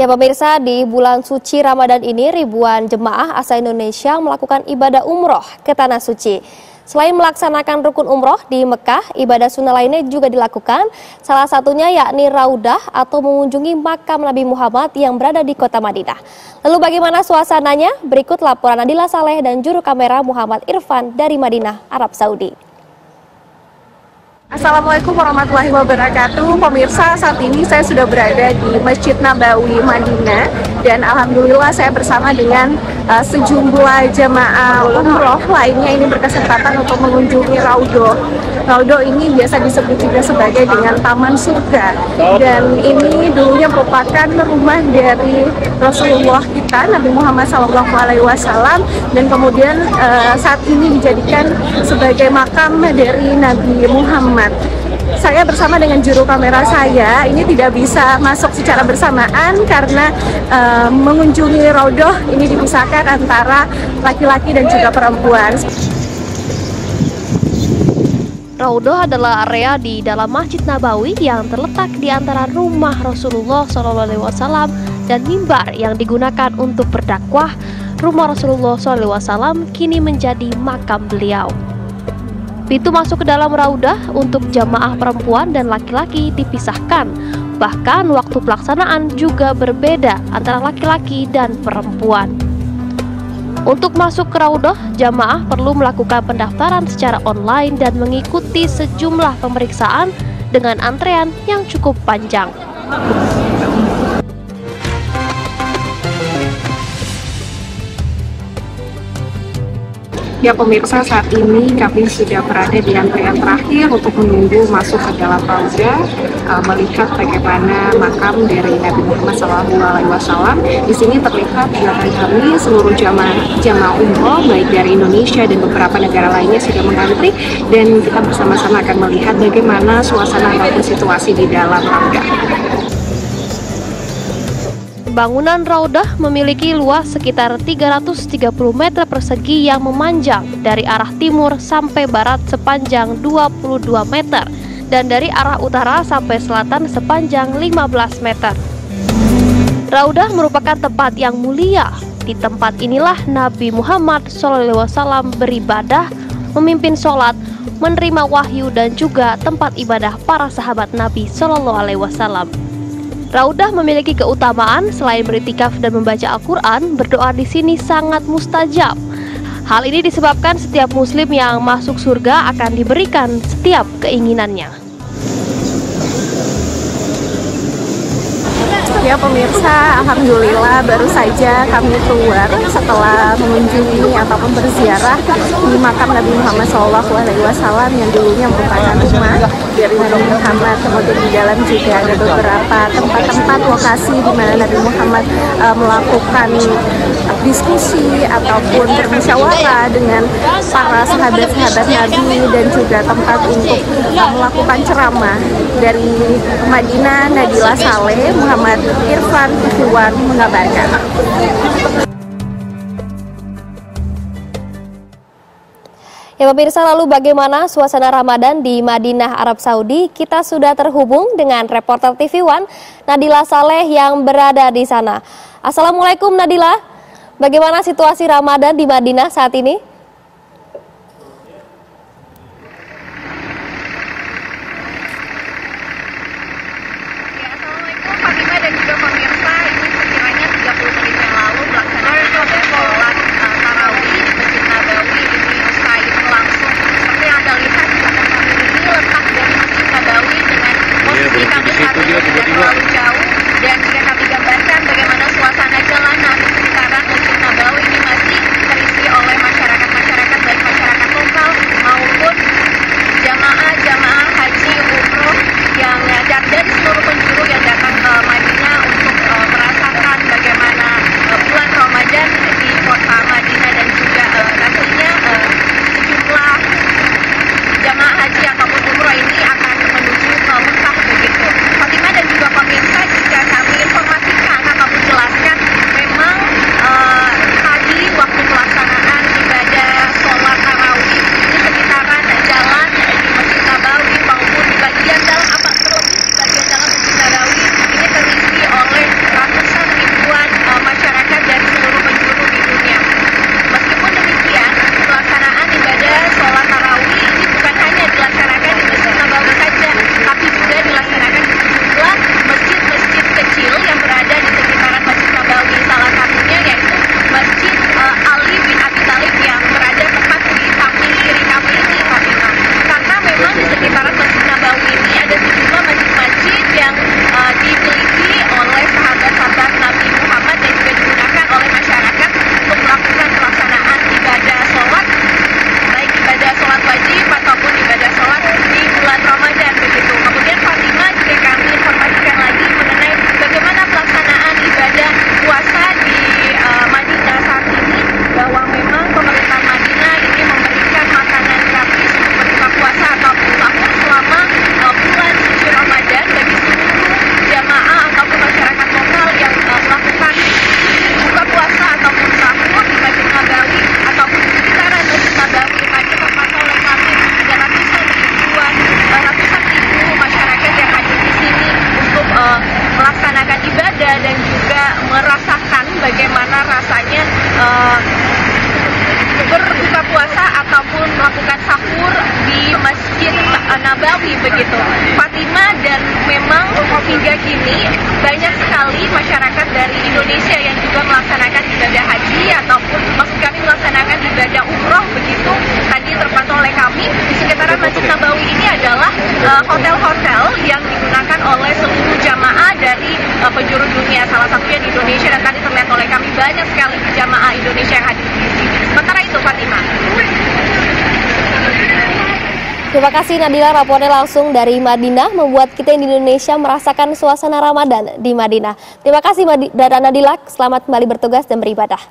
Ya pemirsa, di bulan suci Ramadan ini ribuan jemaah asal Indonesia melakukan ibadah umroh ke Tanah Suci. Selain melaksanakan rukun umroh di Mekah, ibadah sunnah lainnya juga dilakukan. Salah satunya yakni raudah atau mengunjungi makam Nabi Muhammad yang berada di kota Madinah. Lalu bagaimana suasananya? Berikut laporan Nadila Saleh dan juru kamera Muhammad Irfan dari Madinah, Arab Saudi. Assalamualaikum warahmatullahi wabarakatuh. Pemirsa, saat ini saya sudah berada di Masjid Nabawi Madinah dan alhamdulillah saya bersama dengan sejumlah jamaah umroh lainnya ini berkesempatan untuk mengunjungi Raudhoh. Raudhoh ini biasa disebut juga sebagai dengan Taman Surga, dan ini dulunya merupakan rumah dari Rasulullah kita Nabi Muhammad SAW, dan kemudian saat ini dijadikan sebagai makam dari Nabi Muhammad. Saya bersama dengan juru kamera saya ini tidak bisa masuk secara bersamaan karena mengunjungi Raudhoh ini dipisahkan antara laki-laki dan juga perempuan. Raudhoh adalah area di dalam Masjid Nabawi yang terletak di antara rumah Rasulullah SAW dan mimbar yang digunakan untuk berdakwah. Rumah Rasulullah SAW kini menjadi makam beliau. Pintu masuk ke dalam Raudhoh untuk jamaah perempuan dan laki-laki dipisahkan. Bahkan waktu pelaksanaan juga berbeda antara laki-laki dan perempuan. Untuk masuk ke Raudhoh, jamaah perlu melakukan pendaftaran secara online dan mengikuti sejumlah pemeriksaan dengan antrean yang cukup panjang. Ya pemirsa, saat ini kami sudah berada di antrean terakhir untuk menunggu masuk ke dalam Raudhoh, melihat bagaimana makam dari Nabi Muhammad SAW. Di sini terlihat di belakang kami seluruh jamaah umroh baik dari Indonesia dan beberapa negara lainnya sudah mengantri, dan kita bersama-sama akan melihat bagaimana suasana ataupun situasi di dalam Raudhoh. Bangunan Raudhoh memiliki luas sekitar 330 meter persegi yang memanjang dari arah timur sampai barat sepanjang 22 meter dan dari arah utara sampai selatan sepanjang 15 meter. Raudhoh merupakan tempat yang mulia. Di tempat inilah Nabi Muhammad SAW beribadah, memimpin sholat, menerima wahyu dan juga tempat ibadah para sahabat Nabi SAW. Raudhoh memiliki keutamaan selain beriktikaf dan membaca Al-Quran, berdoa di sini sangat mustajab. Hal ini disebabkan setiap muslim yang masuk surga akan diberikan setiap keinginannya. Ya pemirsa, alhamdulillah baru saja kami keluar setelah mengunjungi ataupun berziarah di makam Nabi Muhammad SAW yang dulunya merupakan rumah dari Nabi Muhammad. Kemudian di dalam juga ada beberapa tempat-tempat lokasi di mana Nabi Muhammad melakukan diskusi ataupun bermusyawarah dengan para sahabat-sahabat Nabi, dan juga tempat untuk melakukan ceramah. Dari Madinah, Nadila Saleh, Muhammad Irfan mengabarkan. Ya pemirsa, lalu bagaimana suasana Ramadan di Madinah, Arab Saudi? Kita sudah terhubung dengan reporter TV One Nadila Saleh yang berada di sana. Assalamualaikum Nadila, bagaimana situasi Ramadan di Madinah saat ini? Terlalu jauh, dan jika kami gambarkan bagaimana suasana jalanan di sekitaran Masjid Nabawi ini masih terisi oleh masyarakat rasanya berbuka puasa ataupun melakukan sahur di Masjid Nabawi begitu, Fatima. Dan memang hingga kini banyak sekali masyarakat dari Indonesia yang juga melaksanakan ibadah haji ataupun maksud kami melaksanakan ibadah umroh begitu. Tadi terpantau oleh kami di sekitaran Masjid Nabawi ini adalah hotel-hotel yang digunakan oleh seluruh jamaah dari penjuru dunia, salah satunya di Indonesia, dan tadi terlihat oleh kami banyak sekali jamaah Indonesia yang hadir di sini. Sementara itu, Fatima. Terima kasih Nadila, rapornya langsung dari Madinah, membuat kita di Indonesia merasakan suasana Ramadan di Madinah. Terima kasih Nadila, selamat kembali bertugas dan beribadah.